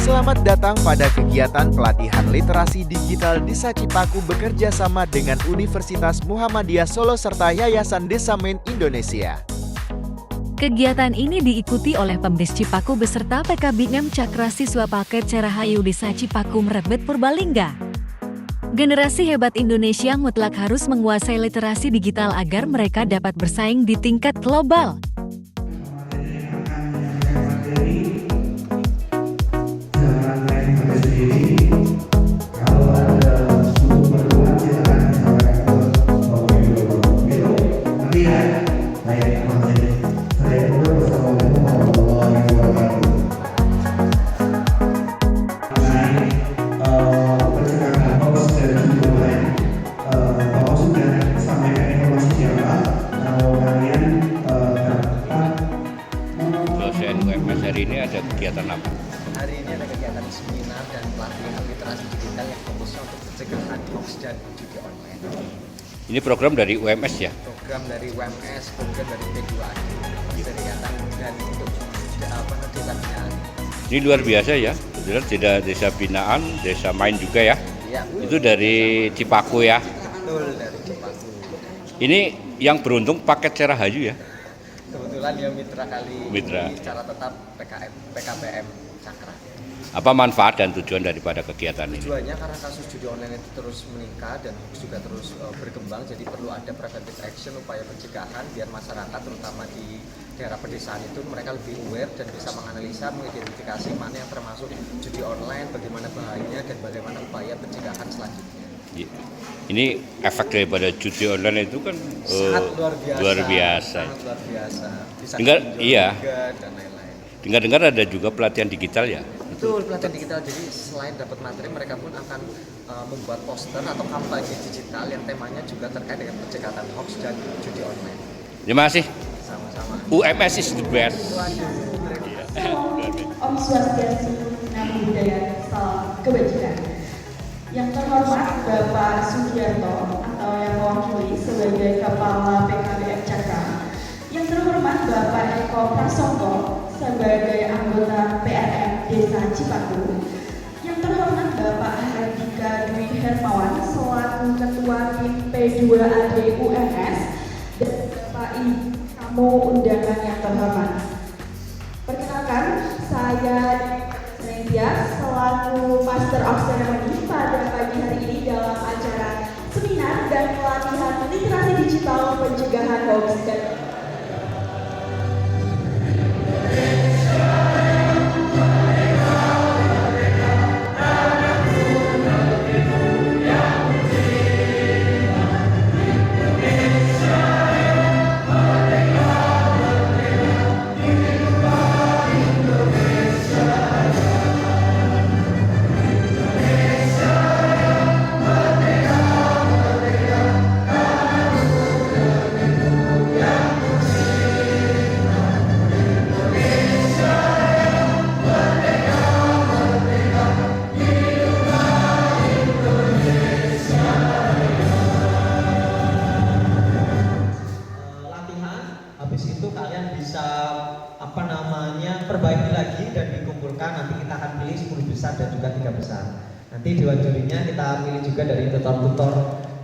Selamat datang pada kegiatan pelatihan literasi digital Desa Cipaku bekerja sama dengan Universitas Muhammadiyah Solo serta Yayasan Desa Main Indonesia. Kegiatan ini diikuti oleh Pemdes Cipaku beserta PKBM Cakra Siswa Paket Cerahayu Desa Cipaku Mrebet Purbalingga. Generasi hebat Indonesia mutlak harus menguasai literasi digital agar mereka dapat bersaing di tingkat global. Dosen UMS hari ini ada kegiatan apa? Hari ini ada kegiatan seminar dan pelatihan literasi digital yang fokusnya untuk pencegahan hoax dan judi online. Ini program dari UMS ya? Program dari UMS, program dari P2AD, Perserikatan dan untuk desa binaan. Ini luar biasa ya, kebetulan tidak desa binaan, desa main juga ya? Ya, Itu dari Cipaku ya? betul dari Cipaku. Ini yang beruntung paket Cerahayu ya? Kebetulan ya mitra kali Mitra. ini secara tetap PKBM Cakra. Apa manfaat dan tujuan daripada kegiatan ini? Tujuannya karena kasus judi online itu terus meningkat dan hoax juga terus berkembang, jadi perlu ada preventive action, upaya pencegahan biar masyarakat terutama di daerah pedesaan itu mereka lebih aware dan bisa menganalisa, mengidentifikasi mana yang termasuk judi online, bagaimana bahayanya dan bagaimana upaya pencegahan selanjutnya. Ini efek daripada judi online itu kan Sangat luar biasa. ya. Sangat luar biasa. Bisa Dengar, dijual iya. juga dan lain-lain. Dengar-dengar ada juga pelatihan digital ya? Betul, pelatihan digital. Jadi selain dapat materi, mereka pun akan membuat poster atau kampanye digital yang temanya juga terkait dengan pencegahan hoax dan judi online. Terima kasih. Sama-sama. UMS is the best. Om Swastiastu, Namo Buddhaya, salam kebajikan. Yang terhormat Bapak Sugiarto atau yang mewakili sebagai Kepala PKBM Cakra. Yang terhormat Bapak Eko Prasongko sebagai anggota PRM Desa Cipaku. Yang terhormat Bapak Hardika Dwi Hermawan selaku Ketua Tim P2AD UMS dan Bapak I tamu undangan yang terhormat. Perkenalkan, saya Dia selaku Master of Ceremony pada pagi hari ini dalam acara seminar dan pelatihan literasi digital pencegahan hoax dan perbaiki lagi dan dikumpulkan. Nanti kita akan pilih 10 besar dan juga 3 besar. Nanti dewan jurinya kita pilih juga dari tutor-tutor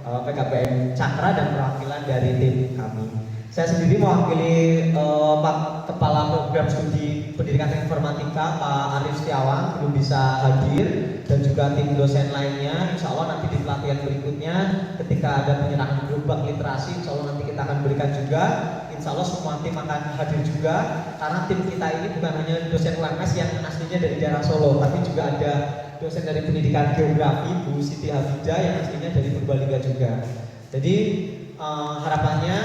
PKBM Cakra dan perwakilan dari tim kami. Saya sendiri mewakili Pak Kepala Program Studi Pendidikan Informatika Pak Arif Setiawan belum bisa hadir, dan juga tim dosen lainnya. Insya Allah nanti di pelatihan berikutnya ketika ada penyerahan gerobak literasi, insya Allah nanti kita akan berikan juga. Insya Allah semua tim akan hadir juga, karena tim kita ini bukan hanya dosen UMS yang aslinya dari daerah Solo, tapi juga ada dosen dari pendidikan geografi Bu Siti Hafidah yang aslinya dari Purbalingga juga. Jadi harapannya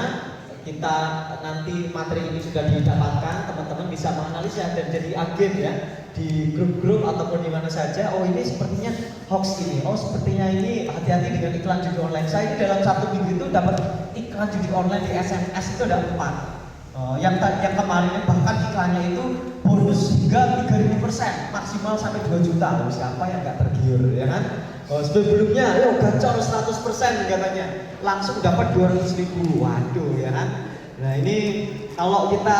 kita nanti materi ini sudah didapatkan, teman-teman bisa menganalisa dan jadi agen ya di grup-grup ataupun di mana saja, oh ini sepertinya hoax ini, oh sepertinya ini hati-hati dengan iklan judi online. Saya ini dalam 1 minggu itu dapat iklan judi online di SMS itu ada 4. Yang kemarin bahkan iklannya itu bonus hingga 3.000%, maksimal sampai 2 juta. Siapa yang nggak tergiur, ya kan? Sebelumnya, gacor 100% katanya, langsung dapat 200.000. Waduh, ya kan? Nah ini kalau kita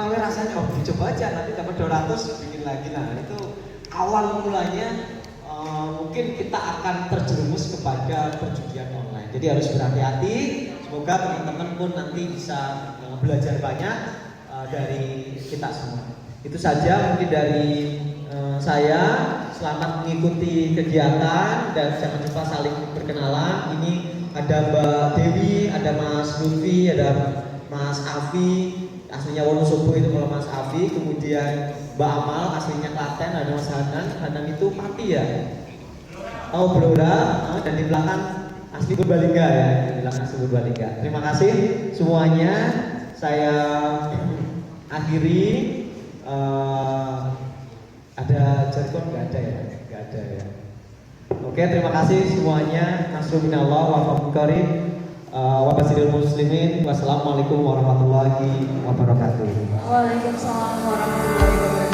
rasanya dicoba aja, nanti dapat 200 bikin lagi. Nah itu awal mulanya mungkin kita akan terjerumus kepada perjudian online. Jadi harus berhati-hati. Semoga teman-teman pun nanti bisa belajar banyak dari kita semua. Itu saja mungkin dari saya. Selamat mengikuti kegiatan dan jangan lupa saling berkenalan. Ini ada Mbak Dewi, ada Mas Lutfi, ada Mas Afi, aslinya Wonosobo itu kalau Mas Afi, kemudian Mbak Amal, aslinya Klaten, ada Mas Hanan itu Pati ya? Oh Blora, dan di belakang asli Purbalingga ya, di belakang asli Purbalingga. Terima kasih semuanya, saya akhiri. Ada jargon nggak ada ya? Nggak ada ya. Oke, terima kasih semuanya. Nasrul minallah wa fadlul karim. Wabarakatuh muslimin. Wassalamualaikum warahmatullahi wabarakatuh. Waalaikumsalam warahmatullahi wabarakatuh.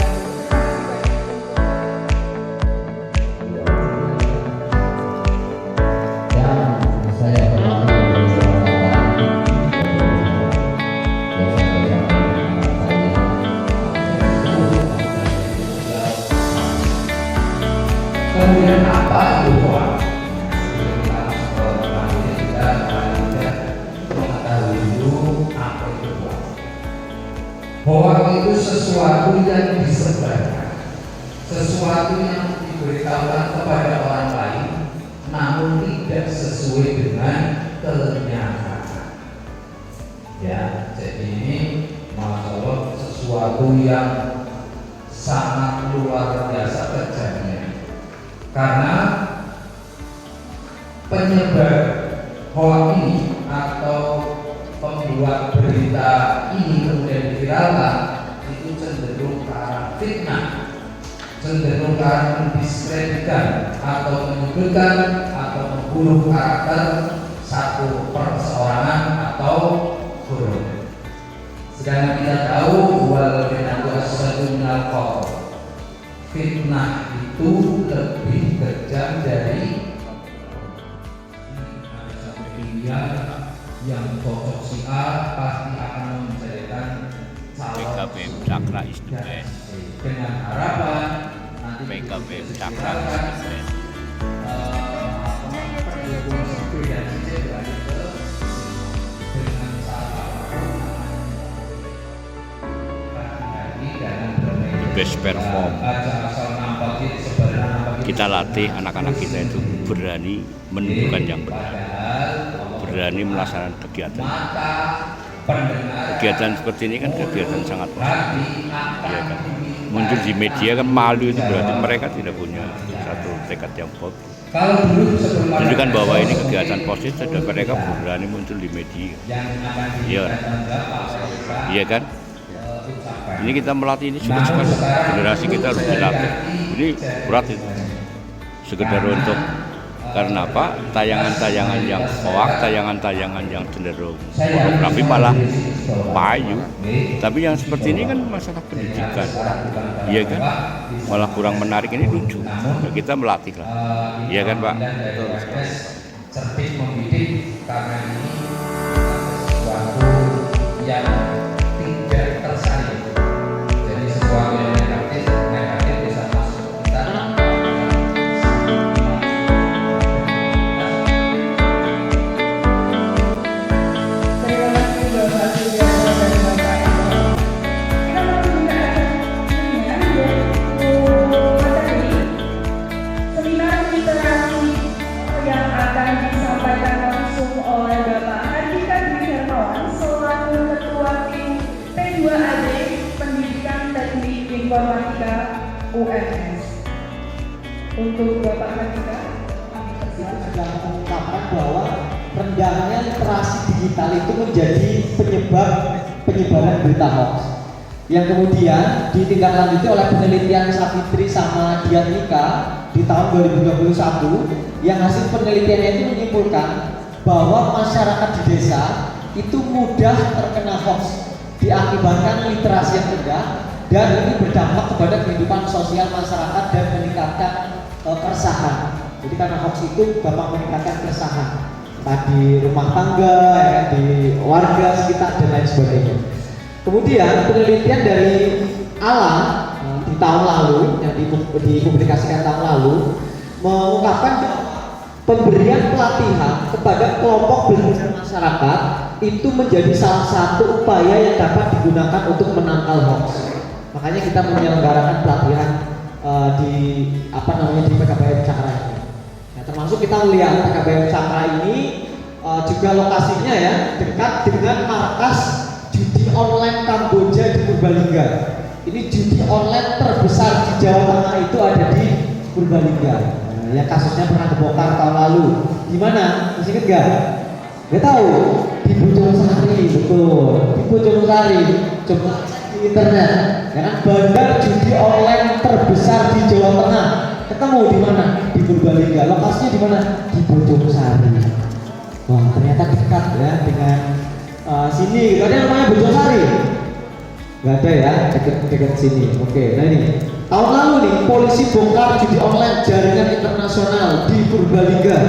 Kemudian apa itu hoax? Kita mengetahui dulu apa itu hoax. Hoax itu sesuatu yang disebarkan, sesuatu yang diberitahukan kepada orang lain, namun tidak sesuai dengan kenyataan. Ya, jadi ini masalah sesuatu yang sangat luar biasa terjadinya. Karena penyebar hoax ini atau pembuat berita ini kemudian diviralkan itu cenderung ke arah fitnah, cenderung ke arah mendiskreditkan atau menyudutkan atau membunuh karakter satu perseorangan atau golongan. Sedangkan kita tahu wal fitnatu asyaddu minal qatl. Fitnah itu lebih kejam dari pilihan yang cocok si A pasti akan menjadikan calon PKBM Cakra is the best. dengan harapan nanti PKBM Cakra is the best. Best perform. Kita latih anak-anak kita itu berani menunjukkan yang benar, berani melaksanakan kegiatan. Kegiatan seperti ini kan kegiatan sangat positif, ya kan? Muncul di media kan malu, itu berarti mereka tidak punya satu tekad yang kuat. Tunjukkan bahwa ini kegiatan positif dan mereka berani muncul di media. Iya kan? Ini kita melatih ini cukup sekali, generasi kita harus dilatih. Ini berat itu, sekedar untuk karena apa? Tayangan-tayangan yang hoax, tayangan-tayangan yang cenderung pornografi malah payu. Tapi yang seperti ini kan masalah pendidikan, iya kan? Malah kurang menarik, ini lucu. Nah, kita melatih lah, iya kan Pak? Cerdik mendidik karena ini sesuatu yang tidak tersalin. Jadi sesuatu yang negatif bisa masuk kita. Terima kasih Bapak Sugiarto dan Bapak Eko. Kita masih minta yaitu materi seminar literasi yang akan disampaikan langsung oleh Bapak Andika Dwi Hermawan selaku Ketua Tim P2AD Pendidikan Teknik Informatika UNS. Untuk Bapak Andika, kami persilakan. Sudah mengungkapkan bahwa rendahnya literasi digital itu menjadi penyebaran berita hoax. yang kemudian ditindaklanjuti oleh penelitian Savitri sama Dianika di tahun 2021, yang hasil penelitiannya itu menyimpulkan bahwa masyarakat di desa itu mudah terkena hoax diakibatkan literasi yang rendah, dan ini berdampak kepada kehidupan sosial masyarakat dan meningkatkan keresahan. Jadi karena hoax itu gampang meningkatkan keresahan di rumah tangga, ya, di warga sekitar dan lain sebagainya. Kemudian penelitian dari Alam di tahun lalu yang dipublikasikan tahun lalu mengungkapkan bahwa pemberian pelatihan kepada kelompok belajar masyarakat itu menjadi salah satu upaya yang dapat digunakan untuk menangkal hoax. Makanya kita menyelenggarakan pelatihan di PKBM Cakra ini. Nah, termasuk kita melihat PKBM Cakra ini juga lokasinya ya dekat dengan markas judi online Kamboja di Purbalingga. Ini judi online terbesar di Jawa Tengah itu ada di Purbalingga. Nah, yang kasusnya pernah kebongkar tahun lalu. Di mana? Masih ingat nggak? Nggak tahu. Di Bojongsari, betul. Di Bojongsari. Coba di internet. Ya kan? Bandar judi online terbesar di Jawa Tengah. Ketemu di mana? Di Purbalingga. Lokasinya di mana? Di Bojongsari. Wah, ternyata dekat ya dengan sini. Ada namanya Bojongsari? Gak ada ya, dekat sini. Oke, nah ini tahun lalu nih polisi bongkar judi online jaringan internasional di Purbalingga.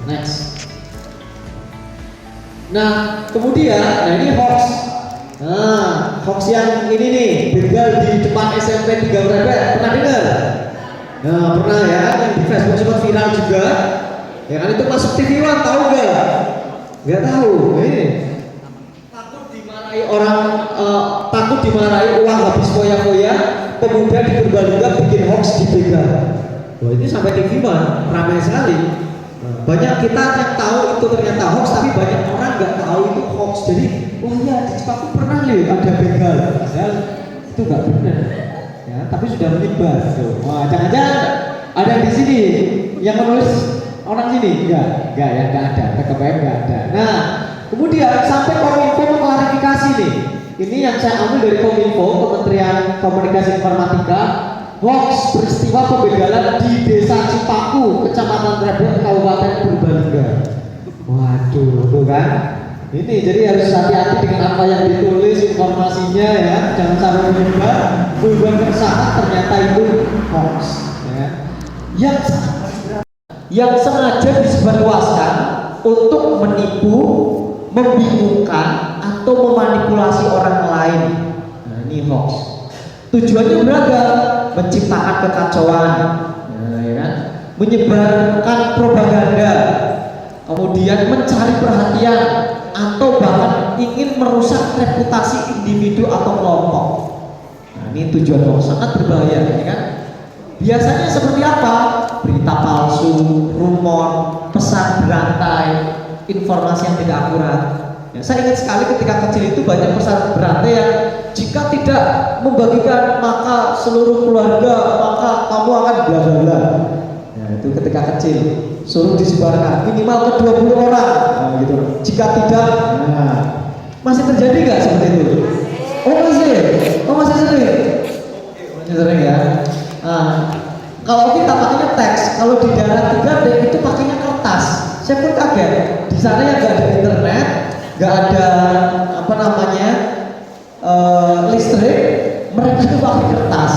Next. Nah kemudian, ini hoax. Nah hoax yang ini nih, begal di depan SMP 3 Brebet, pernah dengar? Nah pernah ya, yang di Facebook sempat viral juga. Ya kan itu masuk TV One, tahu gak? Gak tahu. Ini takut dimarahi orang, takut dimarahi uang habis foya-foya, pemuda di Purbalingga bikin hoax di begal. Wah ini sampai TV One, ramai sekali. Banyak kita yang tahu itu ternyata hoax, tapi banyak orang nggak tahu itu hoax. Jadi, oh iya di Cipaku pernah nih ada begal, padahal itu nggak benar. Ya, tapi sudah menyebar. Wah, jangan-jangan ada di sini yang menulis orang sini? Enggak ya, nggak ada. PKBM nggak ada. Nah, kemudian sampai Kominfo mengklarifikasi nih. Ini yang saya ambil dari Kominfo, Kementerian Komunikasi Informatika. Hoax peristiwa pembegalan di Desa Cipaku, Kecamatan Rebet, Kabupaten Purbalingga. Waduh, tuh kan? Ini jadi harus hati-hati dengan apa yang ditulis, informasinya ya. Jangan sampai menyebar, bukan keresahan ternyata itu hoax. Ya. Yang sengaja disebarluaskan untuk menipu, membingungkan, atau memanipulasi orang lain. Nah, ini hoax. Tujuannya beragam, menciptakan kekacauan, ya kan? Menyebarkan propaganda, kemudian mencari perhatian, atau bahkan ingin merusak reputasi individu atau kelompok. Nah, ini tujuan yang sangat berbahaya, ya kan? Biasanya seperti apa? Berita palsu, rumor, pesan berantai, informasi yang tidak akurat. Ya, saya ingat sekali ketika kecil itu banyak pesan berantai yang jika tidak membagikan maka seluruh keluarga maka kamu akan bla bla bla. Nah, itu ketika kecil suruh disebarkan minimal ke 20 orang. Nah, gitu. Jika tidak, nah, masih terjadi nggak seperti itu? Oh masih sering. Masih sering ya. Nah, kalau kita pakainya teks, kalau di daerah 3D itu pakainya kertas. Saya pun kaget. Di sana yang nggak ada internet, nggak ada listrik, mereka itu pakai kertas.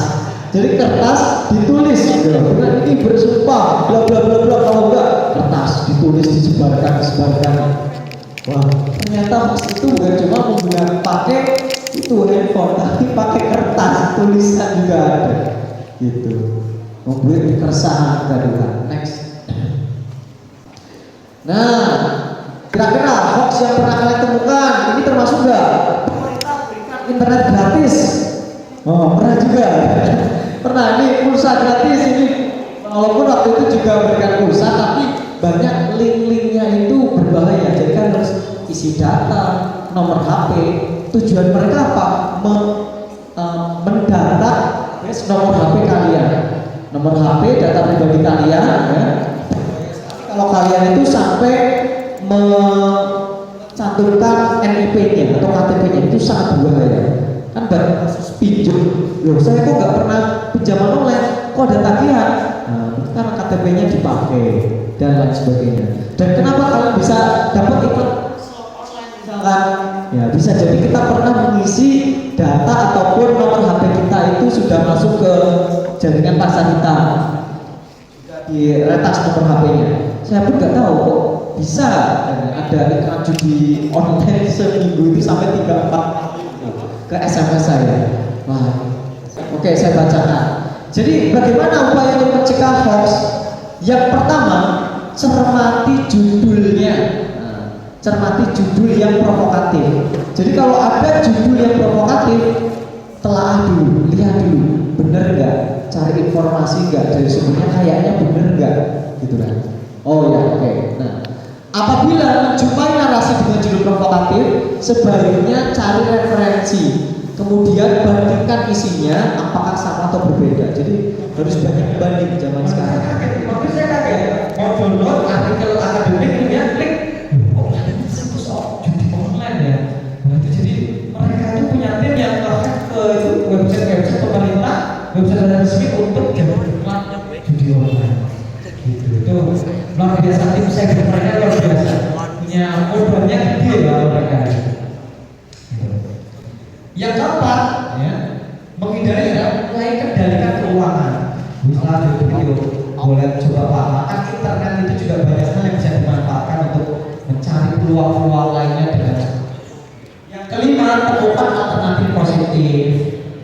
Jadi kertas ditulis gitu. Dengan ini bersumpah bla bla bla bla, kalau enggak kertas ditulis disebarkan. Wah, ternyata itu bukan cuma menggunakan pakai itu handphone, tapi pakai kertas, tulisan juga ada. Gitu. Membuat keresahan gaduhan. Next. Nah, kira-kira hoax yang pernah kalian temukan ini termasuk nggak? Internet gratis. Oh, pernah juga. Pernah nih pulsa gratis ini. Walaupun waktu itu juga memberikan pulsa, tapi banyak link-linknya itu berbahaya. Jadi kan harus isi data, nomor HP. Tujuan mereka apa? Mendata nomor HP kalian, nomor HP, data pribadi kalian. Ya. Kalau kalian itu sampai cantumkan NIP-nya atau KTP-nya itu sangat berbahaya. Kan banyak kasus pinjam, loh saya kok nggak pernah pinjaman online, kok ada tagihan? Nah, itu karena KTP-nya dipakai dan lain sebagainya. Dan kenapa kalian bisa dapat iklan online misalkan? Ya bisa jadi kita pernah mengisi data ataupun nomor HP kita itu sudah masuk ke jaringan pasar hitam, di retas nomor HP-nya. Saya pun nggak tahu kok bisa ada iklan judi online seminggu itu sampai 3-4 kali ke SMS saya. Wah, oke saya bacakan. Jadi bagaimana upaya untuk mencegah hoax? Yang pertama, cermati judulnya. Cermati judul yang provokatif. Jadi kalau ada judul yang provokatif, telaah dulu, lihat dulu, bener nggak? Cari informasi nggak dari sumbernya, kayaknya bener nggak, gitu kan? Oh ya, oke. Nah, apabila menjumpai narasi dengan judul provokatif, sebaiknya cari referensi, kemudian bandingkan isinya apakah sama atau berbeda. Jadi harus banyak banding zaman sekarang. Waktu saya kaget, mau download artikel akademik ini ya, klik. Website pemerintah, website resmi untuk judi online. Gitu. Itu luar biasa, tim sekretarinya luar biasa. Punya modalnya gede ya mereka. Yang keempat, ya, menghindari mulai kendalikan keuangan. Misalnya di video boleh coba pakai internet itu juga banyak hal yang bisa dimanfaatkan untuk mencari peluang-peluang lainnya dengan. Yang kelima, temukan alternatif positif.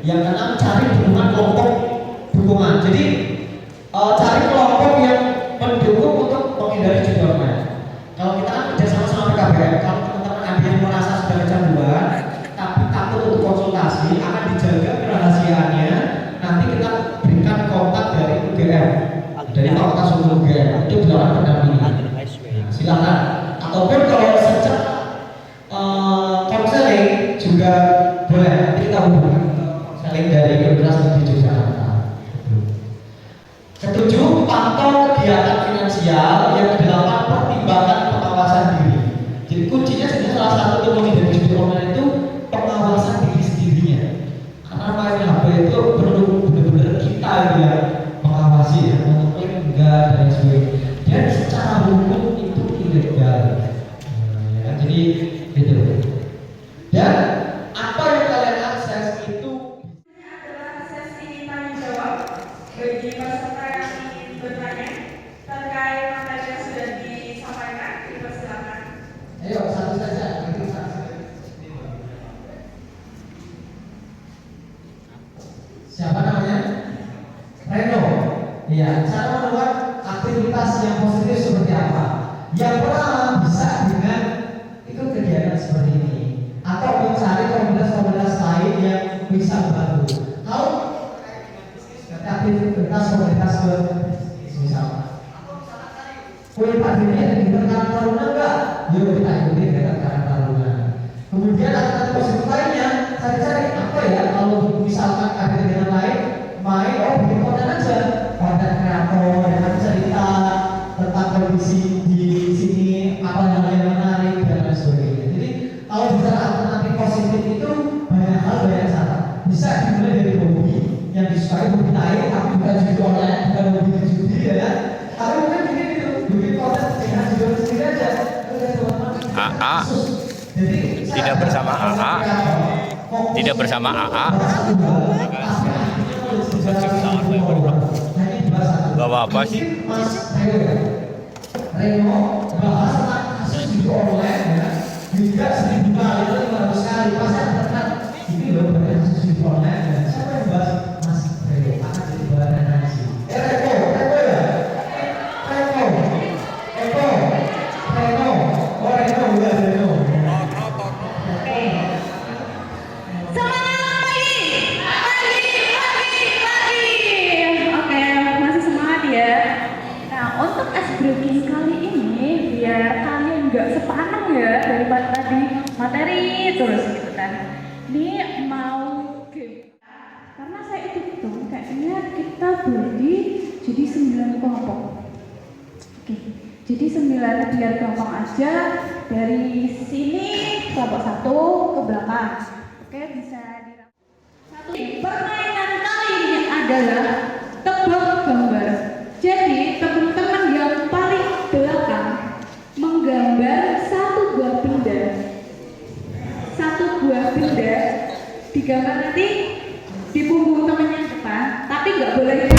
Yang keenam, cari dukungan kelompok dukungan. Jadi cari kelompok yang mendukung untuk menghindari judi online. Kalau kita kan kerja sama PKBM, kalau teman-teman ada yang merasa sudah kecanduan tapi takut untuk konsultasi, akan dijaga kerahasiaannya. Nanti kita berikan kontak dari UGM, dari Fakultas Hukum UGM, itu dilakukan pendampingan. Silakan. Ataupun kalau secara konseling juga boleh, nanti kita hubungi dari Universitas di Yogyakarta. Ketujuh, pantau kegiatan finansial. Yang kedelapan, pertimbangkan pengawasan diri. Jadi kuncinya sebenarnya salah satu untuk menghindari judi online itu pengawasan diri sendirinya. Karena main HP itu perlu benar-benar kita yang mengawasi ya, mengklik enggak dan sebagainya. Dan secara hukum itu ilegal. Ya, jadi gitu. Dan apa yang kalian akses itu bagi peserta yang ingin bertanya terkait materi yang sudah disampaikan, dipersilakan. Ayo satu saja. Siapa namanya? Reno. Iya. Cara membuat aktivitas yang positif seperti apa? Yang pertama bisa dengan ikut kegiatan seperti ini atau mencari komunitas-komunitas lain yang bisa membantu. Kalau aktivitas komunitas misalnya kulit Pak Dini ada di Karang Taruna enggak? Yuk kita ikuti kegiatan Karang Taruna. Kemudian aktivitas positif lainnya cari-cari apa ya, kalau misalkan ada kegiatan lain main, bikin konten aja, konten kreator dengan cerita tentang kondisi di sini, apa yang menarik dan lain sebagainya. Jadi kalau bicara alternatif positif itu banyak hal, banyak cara. Bisa dimulai dari hobi yang disukai, hobi lain, tapi bukan judi online, bukan hobi judi ya kan? Tapi mungkin bikin itu, bikin konten dengan judi sendiri aja. AA tidak bersama AA, tidak bersama AA. Bawa apa sih? Reno bahas tentang kasus judi online ya, juga 1000 kali, 500 kali. Pasti ada terkenal ini loh banyak kasus judi online ya. Siapa yang bahas? Mas Reno akan jadi bahan analisis. Reno ya? Reno. Oh Reno enggak Reno. Oke, masih semangat ya. Nah, untuk ice breaking kali ini biar kalian nggak sepanang ya daripada tadi materi terus gitu kan. Ini mau game. Karena saya hitung kayaknya kita bagi jadi 9 kelompok. Oke, jadi 9 biar gampang aja. dari sini kelompok 1 ke belakang. Oke, bisa satu. Permainan kali ini adalah tebak gambar. Jadi teman-teman yang paling belakang menggambar satu buah benda. Satu buah benda digambar nanti di punggung teman yang depan, tapi nggak boleh